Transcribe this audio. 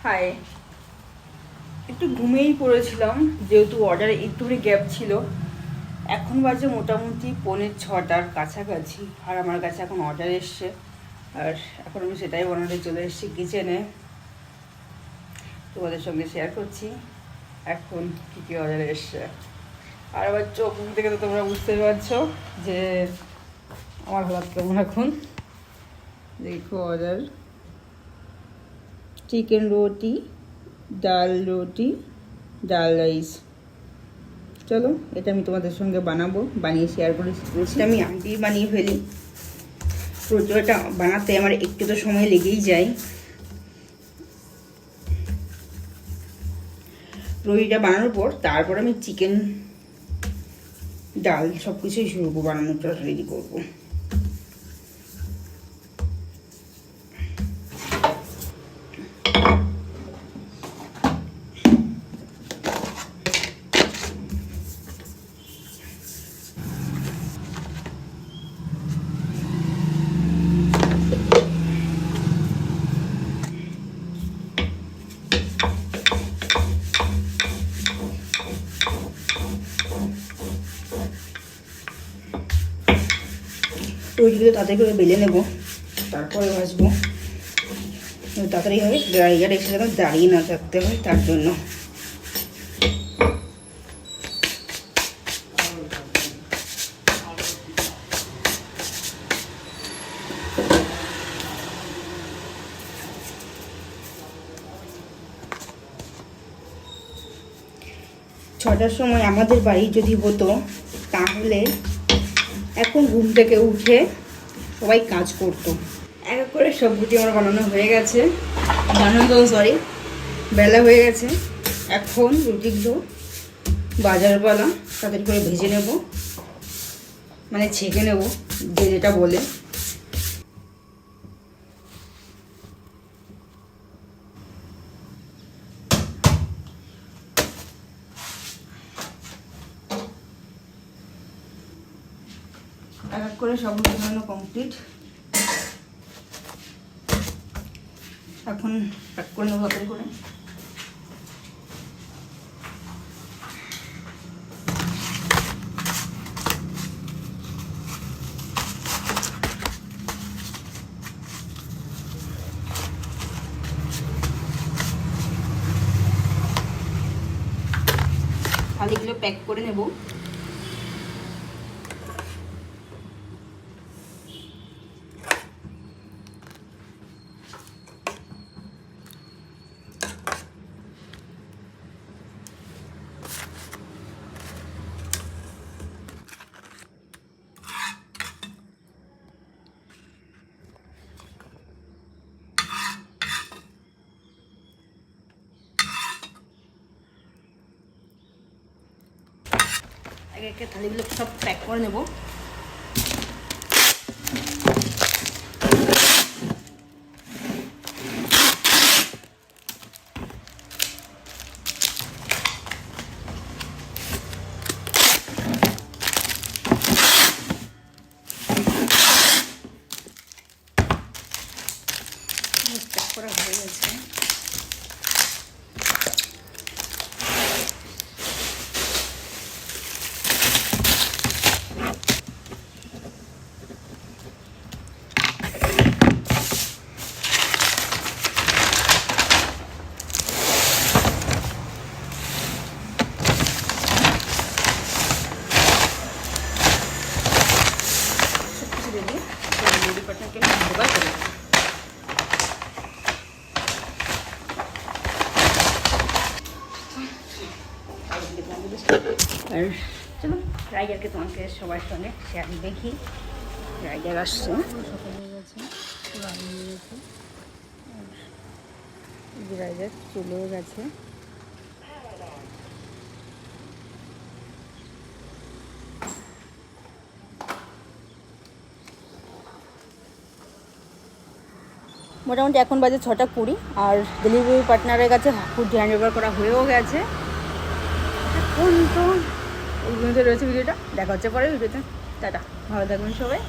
High, একটু ঘুমিয়েই পড়েছিলাম যেহেতু অর্ডারে একটুখানি গ্যাপ ছিল। এখন বাজে মোটামুটি 6:45 কাছাকাছি, আর আমার কাছে এখন অর্ডার এসছে। আর এখন আমি সেটাই বানাতে চলে এসেছি কিচেনে, তোমাদের সঙ্গে শেয়ার করছি এখন কী কী অর্ডার এসছে। আর আবার চোখ থেকে তো তোমরা বুঝতে পারছো যে আমার হালাত কেমন। এখন দেখো অর্ডার: চিকেন রোটি, ডাল রুটি, ডাল রাইস। চলো এটা আমি তোমাদের সঙ্গে বানাবো, বানিয়ে শেয়ার করি। রোজটা আমি আগেই বানিয়ে ফেলি, রোজটা বানাতে আমার একটু তো সময় লেগেই যায়। রুটিটা বানানোর পর তারপর আমি চিকেন, ডাল সব কিছুই শুরু করবো, বানানোটা রেডি করবো। রুটিগুলো তাড়াতাড়ি করে বেলে নেবো, তারপরে ভাজবো। তাড়াতাড়ি হবে, ড্রাইয়ার এসে যেন দাঁড়িয়ে না থাকতে হয়, তার জন্য। ছটার সময় আমাদের বাড়ি যদি হতো তাহলে এখন ঘুম থেকে উঠে সবাই কাজ করতো। এক এক করে সব রুটি আমার বানানো হয়ে গেছে, বেলা হয়ে গেছে। এখন রুটিগুলো বাজার পালা, তাদের করে ভেজে নেব, মানে ছেঁকে নেব, যে যেটা বলে। এক এক করে সব রুটি বানানো কমপ্লিট। এখন প্যাক করে নেবো তাড়াতাড়ি করে। থালিগুলো প্যাক করে নেব। একে একে থালিগুলো সব প্যাক করে নেব। প্যাক করা হয়ে গেছে। আর চলো রাইজারকে তোমাকে সবার সঙ্গে শেয়ার দেখি। রাইজার আসছে, সকাল হয়ে গেছে, রান্না হয়ে গেছে, আর রাইজার চলেও গেছে। মোটামুটি এখন বাজে 6:20, আর ডেলিভারি পার্টনারের কাছে ফুড হ্যান্ড ওভার করা হয়েও গেছে। এখন তো এই পর্যন্ত রয়েছে ভিডিওটা, দেখা হচ্ছে পরে ভিডিওতে। টাটা, ভালো থাকবেন সবাই।